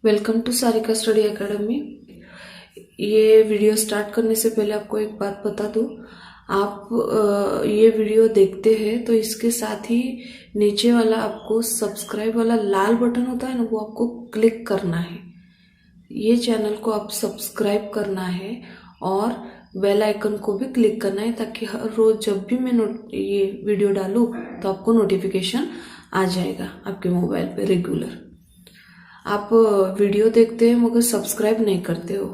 Welcome to Sarika study academy. ये video start करने से पहले आपको एक बात बता दूं। आप ये वीडियो देखते हैं तो इसके साथ ही नीचे वाला आपको सब्सक्राइब वाला लाल बटन होता है ना, वो आपको क्लिक करना है। ये चैनल को आप सब्सक्राइब करना है और बेल आइकन को भी क्लिक करना है, ताकि हर रोज जब भी मैं ये वीडियो डालूं तो आपको नोटिफिकेशन आ जाएगा आपके मोबाइल पे रेगुलर। आप वीडियो देखते हैं मगर सब्सक्राइब नहीं करते हो।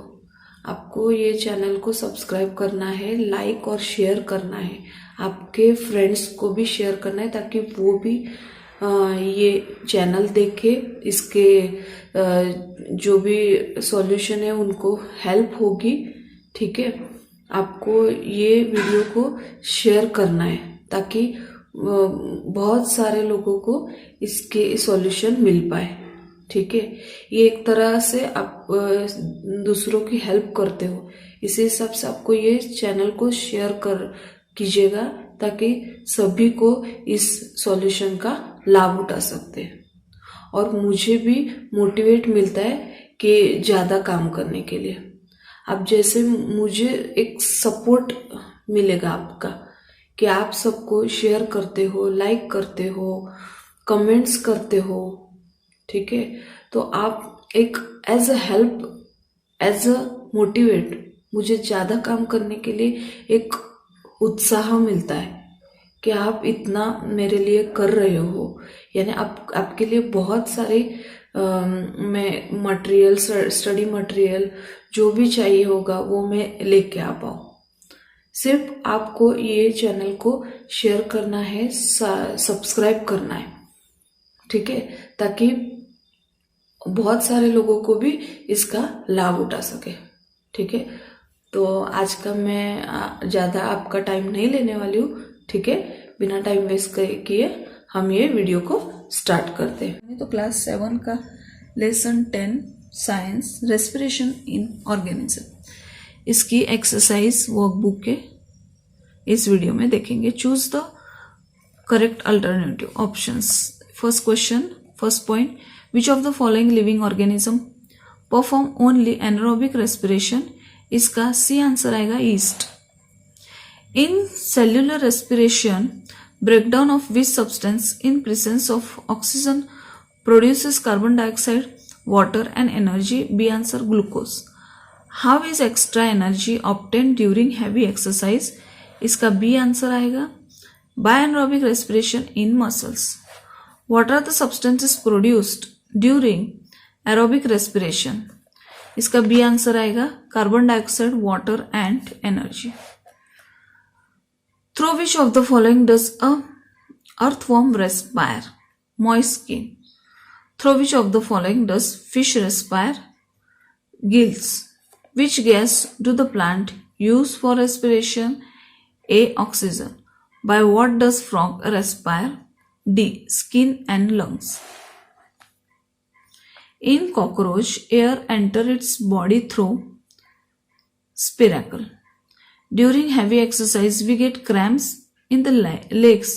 आपको ये चैनल को सब्सक्राइब करना है, लाइक और शेयर करना है, आपके फ्रेंड्स को भी शेयर करना है, ताकि वो भी ये चैनल देखे, इसके जो भी सॉल्यूशन है उनको हेल्प होगी। ठीक है, आपको ये वीडियो को शेयर करना है ताकि बहुत सारे लोगों को इसके सॉल्यूशन मिल पाए। ठीक है, ये एक तरह से आप दूसरों की हेल्प करते हो, इसी हिसाब से आपको ये चैनल को शेयर कीजिएगा ताकि सभी को इस सॉल्यूशन का लाभ उठा सकते हैं और मुझे भी मोटिवेट मिलता है कि ज़्यादा काम करने के लिए। अब जैसे मुझे एक सपोर्ट मिलेगा आपका कि आप सबको शेयर करते हो, लाइक करते हो, कमेंट्स करते हो। ठीक है, तो आप एक as a help, as a motivate, मुझे ज़्यादा काम करने के लिए एक उत्साह मिलता है कि आप इतना मेरे लिए कर रहे हो। यानी आपके लिए बहुत सारे मैं मटेरियल, स्टडी मटेरियल जो भी चाहिए होगा वो मैं लेके आ पाऊँ। सिर्फ आपको ये चैनल को शेयर करना है, सब्सक्राइब करना है। ठीक है, ताकि बहुत सारे लोगों को भी इसका लाभ उठा सके। ठीक है, तो आज का मैं ज़्यादा आपका टाइम नहीं लेने वाली हूँ। ठीक है, बिना टाइम वेस्ट किए हम ये वीडियो को स्टार्ट करते हैं। तो क्लास 7 का lesson 10 science respiration in organism, इसकी एक्सरसाइज वर्कबुक के इस वीडियो में देखेंगे। Choose the correct alternative options. First question, first point, which of the following living organism perform only anaerobic respiration? इसका सी आंसर आएगा east. In cellular respiration, breakdown of which substance in presence of oxygen produces carbon dioxide, water and energy? B answer glucose. How is extra energy obtained during heavy exercise? इसका B answer आएगा by anaerobic respiration in muscles. What are the substances produced during aerobic respiration? इसका B answer आएगा carbon dioxide, water and energy. Through which of the following does a earthworm respire? Moist skin. Through which of the following does fish respire? Gills. Which gas do the plant use for respiration? A oxygen. By what does frog respire? D skin and lungs. In cockroach, air enter its body through spiracle. During heavy exercise, we get cramps in the legs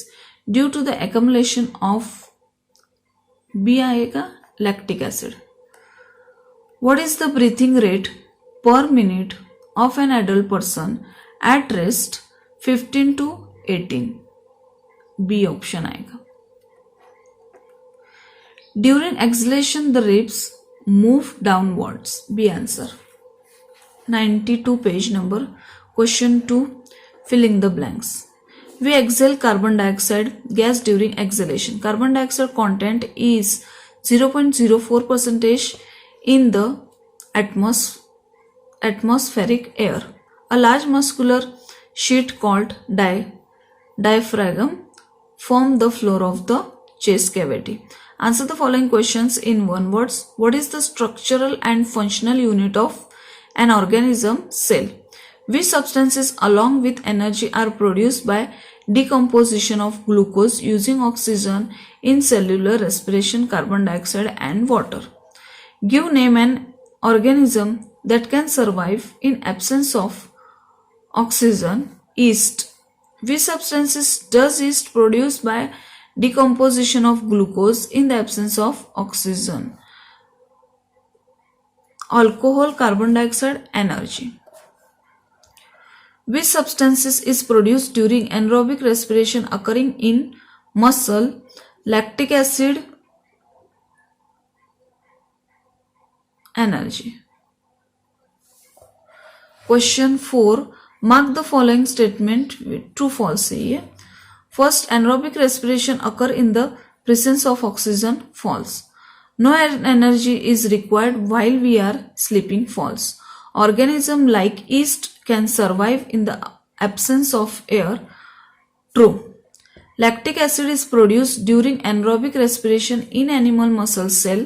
due to the accumulation of B आएगा lactic acid. What is the breathing rate per minute of an adult person at rest? 15 to 18. B option आएगा। During exhalation, the ribs move downwards. B answer. 92 page number. Question 2. Filling the blanks. We exhale carbon dioxide gas during exhalation. Carbon dioxide content is 0.04% in the atmospheric air. A large muscular sheet called diaphragm form the floor of the chest cavity. Answer the following questions in one word. What is the structural and functional unit of an organism? Cell. Which substances along with energy are produced by decomposition of glucose using oxygen in cellular respiration, carbon dioxide and water? Give name an organism that can survive in absence of oxygen. Yeast. Which substances does yeast produce by decomposition of glucose in the absence of oxygen? alcohol, carbon dioxide, energy. Which substances is produced during anaerobic respiration occurring in muscle? Lactic acid, energy. Question 4. Mark the following statement with true false है. First, anaerobic respiration occur in the presence of oxygen. False. No energy is required while we are sleeping. False. Organism like yeast can survive in the absence of air. True. Lactic acid is produced during anaerobic respiration in animal muscle cell.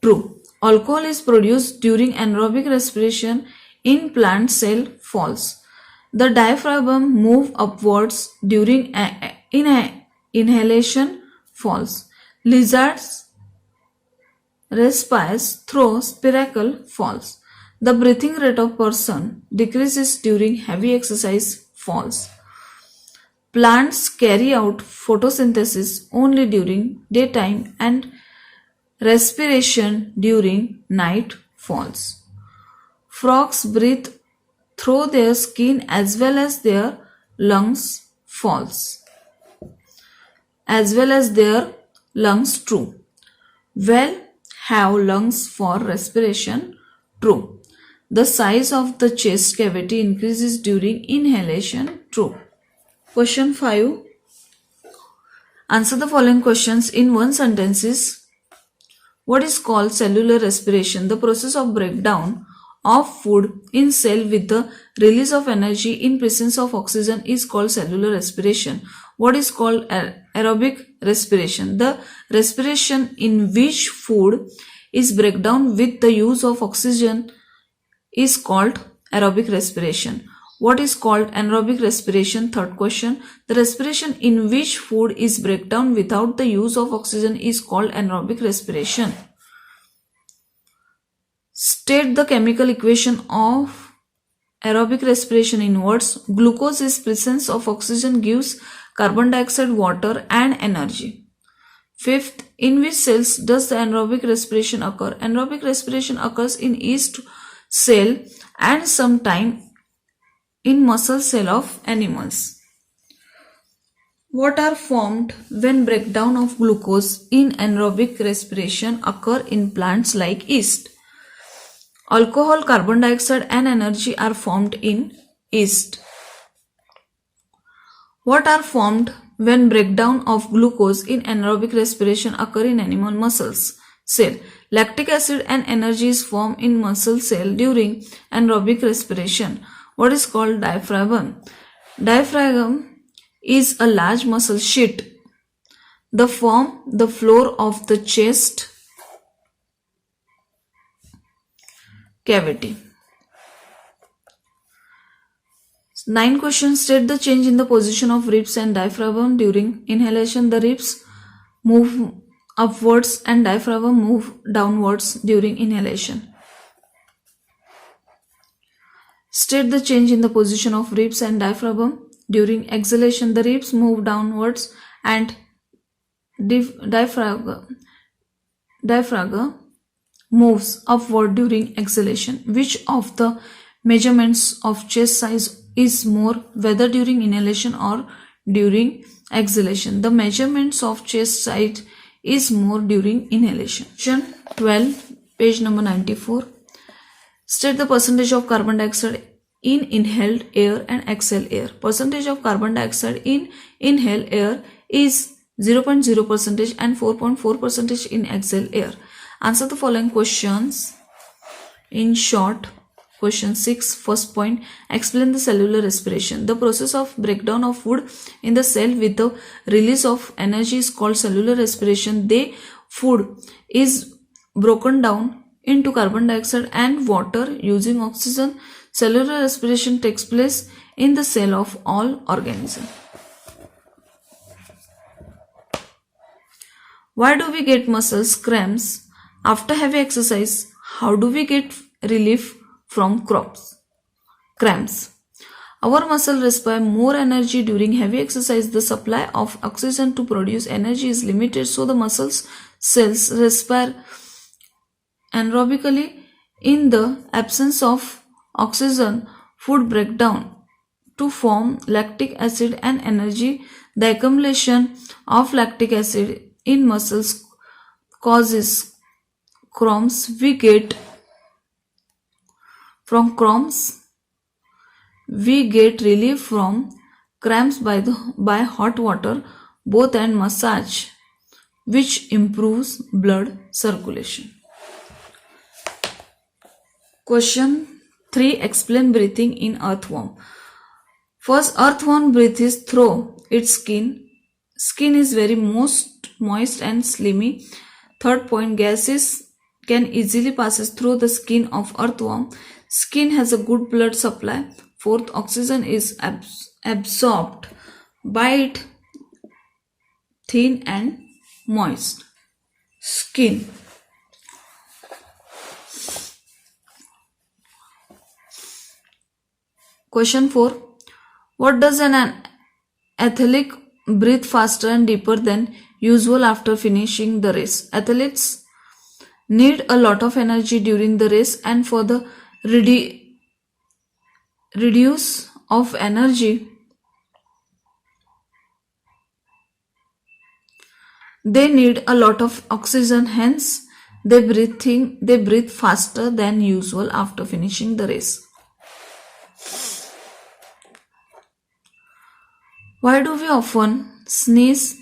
True. Alcohol is produced during anaerobic respiration in plant cell. False. The diaphragm move upwards during inhalation. False. Lizards respires through spiracle. False. The breathing rate of person decreases during heavy exercise. False. Plants carry out photosynthesis only during daytime and respiration during night. False. Frogs breathe through their skin as well as their lungs. False. As well as their lungs. True. Whale have lungs for respiration. True. The size of the chest cavity increases during inhalation. True. Question 5. Answer the following questions in one sentence. What is called cellular respiration? The process of breakdown of food in cell with the release of energy in presence of oxygen is called cellular respiration. What is called aerobic respiration? The respiration in which food is breakdown with the use of oxygen is called aerobic respiration. What is called anaerobic respiration? Third question. The respiration in which food is breakdown without the use of oxygen is called anaerobic respiration. State the chemical equation of aerobic respiration in words. Glucose is presence of oxygen gives carbon dioxide, water and energy. Fifth, in which cells does the anaerobic respiration occur? Anaerobic respiration occurs in yeast cell and sometime in muscle cell of animals. What are formed when breakdown of glucose in anaerobic respiration occur in plants like yeast? Alcohol, carbon dioxide and energy are formed in yeast. What are formed when breakdown of glucose in anaerobic respiration occur in animal muscles cell? Lactic acid and energy is formed in muscle cell during anaerobic respiration. What is called diaphragm? Diaphragm is a large muscle sheet that form the floor of the chest cavity. 9 questions. State the change in the position of ribs and diaphragm during inhalation. The ribs move upwards and diaphragm move downwards during inhalation. State the change in the position of ribs and diaphragm during exhalation. The ribs move downwards and diaphragm moves upward during exhalation. Which of the measurements of chest size is more, whether during inhalation or during exhalation? The measurements of chest size is more during inhalation. Question 12, page number 94. State the percentage of carbon dioxide in inhaled air and exhaled air. Percentage of carbon dioxide in inhaled air is 0.0% and 4.4% in exhaled air. Answer the following questions in short. Question 6, first point. Explain the cellular respiration. The process of breakdown of food in the cell with the release of energy is called cellular respiration. The food is broken down into carbon dioxide and water using oxygen. Cellular respiration takes place in the cell of all organisms. Why do we get muscle cramps after heavy exercise? How do we get relief from cramps? Our muscle respire more energy during heavy exercise. The supply of oxygen to produce energy is limited, so the muscle cells respire anaerobically In the absence of oxygen, food break down to form lactic acid and energy. The accumulation of lactic acid in muscles causes cramps. We get relief from cramps by hot water, bath and massage, which improves blood circulation. Question 3. Explain breathing in earthworm. First, earthworm breathes through its skin. Skin is very moist and slimy. Third point, gases can easily passes through the skin of earthworm. Skin has a good blood supply. Fourth, oxygen is absorbed by it, thin and moist skin. Question 4. What does an athlete breathe faster and deeper than usual after finishing the race? Athletes need a lot of energy during the race, and for the reduce of energy, they need a lot of oxygen. Hence, they breathe faster than usual after finishing the race. Why do we often sneeze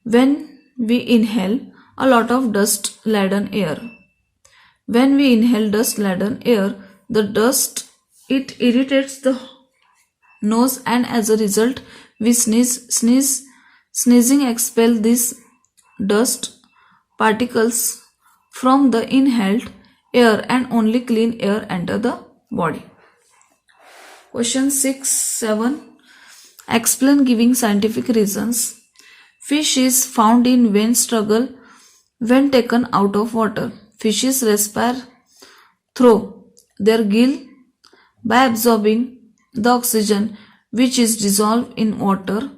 when we inhale a lot of dust-laden air? When we inhale dust-laden air, the dust it irritates the nose, and as a result, we sneezing expel these dust particles from the inhaled air, and only clean air enter the body. Question 6, 7. Explain giving scientific reasons. Fish is found in vein struggle when taken out of water. Fishes respire through their gill by absorbing the oxygen which is dissolved in water.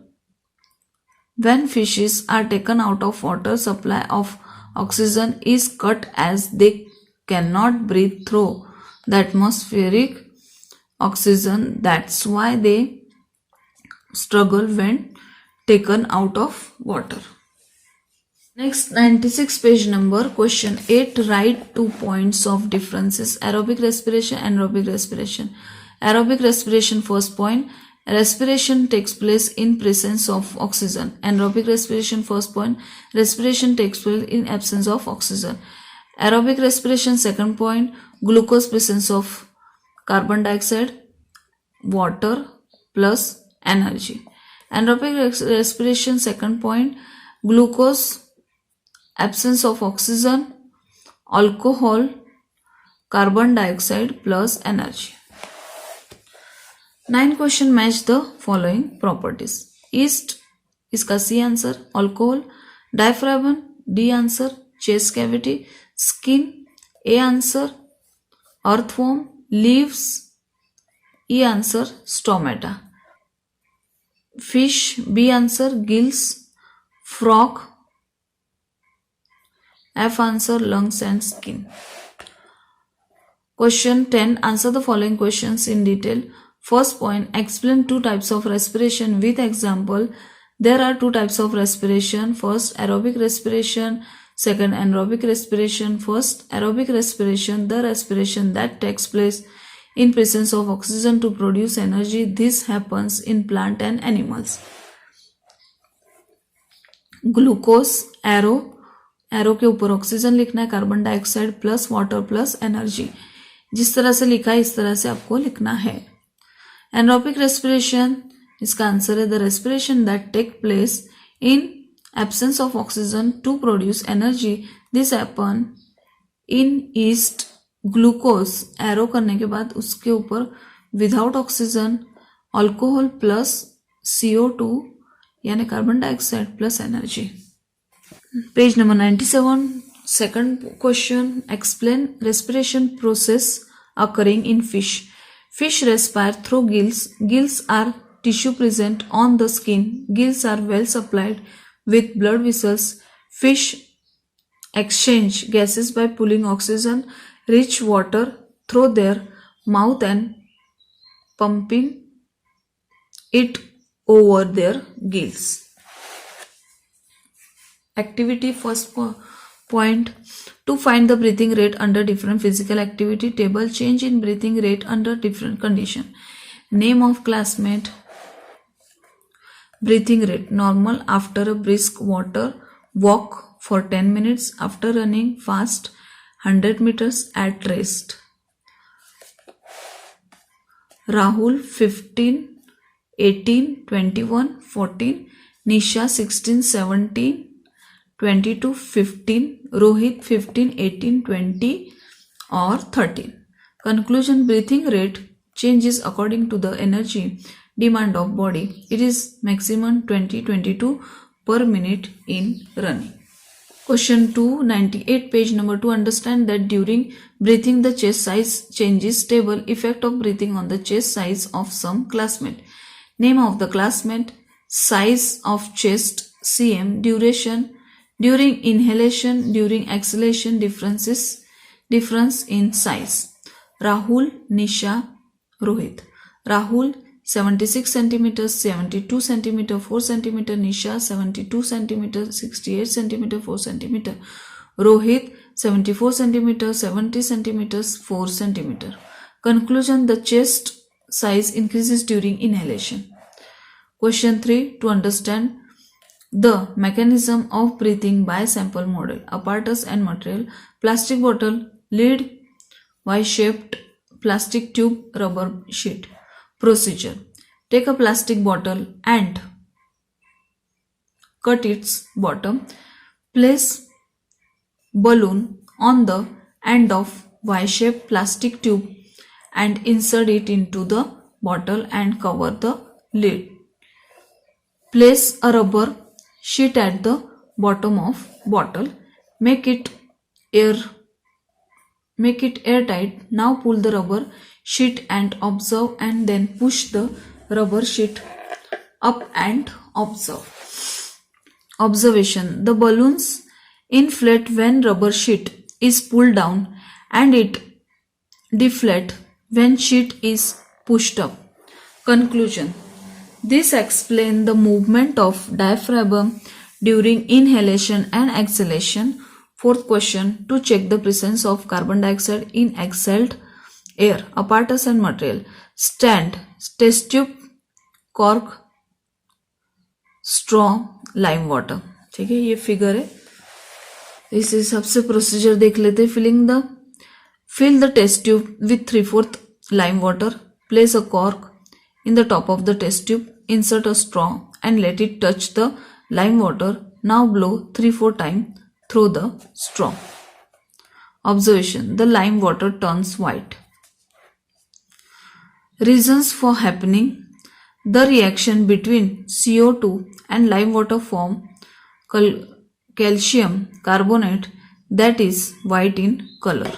When fishes are taken out of water, supply of oxygen is cut as they cannot breathe through the atmospheric oxygen. That's why they struggle when taken out of water. Next, 96 page number. Question 8. Write 2 points of differences. Aerobic respiration, anaerobic respiration. Aerobic respiration, first point. Respiration takes place in presence of oxygen. Anaerobic respiration, first point. Respiration takes place in absence of oxygen. Aerobic respiration, second point. Glucose presence of carbon dioxide, water plus energy. Anaerobic respiration, second point. Glucose, absence of oxygen, alcohol, carbon dioxide plus energy. 9 question match the following properties. Yeast, इसका C answer. Alcohol, diaphragm, D answer. Chest cavity, skin, A answer. Earthworm, leaves, E answer. Stomata. Fish, B answer. Gills, frog, F answer, lungs and skin. Question 10. Answer the following questions in detail. First point, explain 2 types of respiration with example. There are 2 types of respiration. First, aerobic respiration. Second, anaerobic respiration. First, aerobic respiration, the respiration that takes place in presence of oxygen to produce energy. This happens in plant and animals. Glucose, arrow के ऊपर oxygen लिखना है, carbon dioxide plus water plus energy. जिस तरह से लिखा है इस तरह से आपको लिखना है. एनारोबिक रेस्पिरेशन, इसका आंसर है the respiration that take place in absence of oxygen to produce energy. This happen in yeast. Glucose, arrow करने के बाद उसके ऊपर without oxygen, alcohol plus CO2 यानी carbon dioxide plus energy. Page number 97. Second question, explain respiration process occurring in fish. Fish respire through gills. Gills are tissue present on the skin. Gills are well supplied with blood vessels. Fish exchange gases by pulling oxygen rich water through their mouth and pumping it over their gills. Activity first point. To find the breathing rate under different physical activity table, change in breathing rate under different condition. Name of classmate. Breathing rate normal after a brisk water walk for 10 minutes, after running fast 100 meters at rest. Rahul 15, 18, 21, 14, Nisha 16, 17, 22, 15, Rohit 15, 18, 20 or 13. Conclusion. Breathing rate changes according to the energy demand of body. It is maximum 20-22 per minute in running. Question 298, page number 2. Understand that during breathing the chest size changes. Table effect of breathing on the chest size of some classmate. Name of the classmate. Size of chest cm. Duration during inhalation, during exhalation, difference in size. Rahul, Nisha, Rohit. Rahul 76 centimeters, 72 centimeter, 4 centimeter. Nisha 72 centimeter, 68 centimeter, 4 centimeter. Rohit 74 centimeter, 70 centimeters, 4 centimeter. Conclusion. The chest size increases during inhalation. Question 3. To understand the mechanism of breathing by sample model. Apparatus and material. Plastic bottle, lid, Y-shaped plastic tube, rubber sheet. Procedure. Take a plastic bottle and cut its bottom. Place balloon on the end of Y-shaped plastic tube and insert it into the bottle and cover the lid. Place a rubber sheet at the bottom of bottle. Make it airtight. Now pull the rubber sheet and observe, and then push the rubber sheet up and observe. Observation. The balloons inflate when rubber sheet is pulled down and it deflate when sheet is pushed up. Conclusion. This explains the movement of diaphragm during inhalation and exhalation. Fourth question. To check the presence of carbon dioxide in exhaled air. Apparatus and material. Stand, test tube, cork, straw, lime water. ठीक है, ये figure है. इस हिसाब से procedure देख लेते हैं. Fill the test tube with 3/4 lime water. Place a cork in the top of the test tube. Insert a straw and let it touch the lime water. Now blow 3-4 times through the straw. Observation. The lime water turns white. Reasons for happening. The reaction between CO2 and lime water form calcium carbonate that is white in color.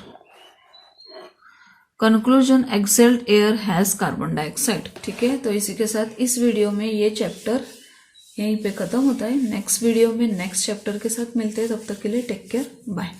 Conclusion. Exhaled air has carbon dioxide. ठीक है, तो इसी के साथ इस video में ये chapter यहीं पे खत्म होता है. नेक्स्ट वीडियो में नेक्स्ट चैप्टर के साथ मिलते हैं. तब तक के लिए टेक केयर, बाय.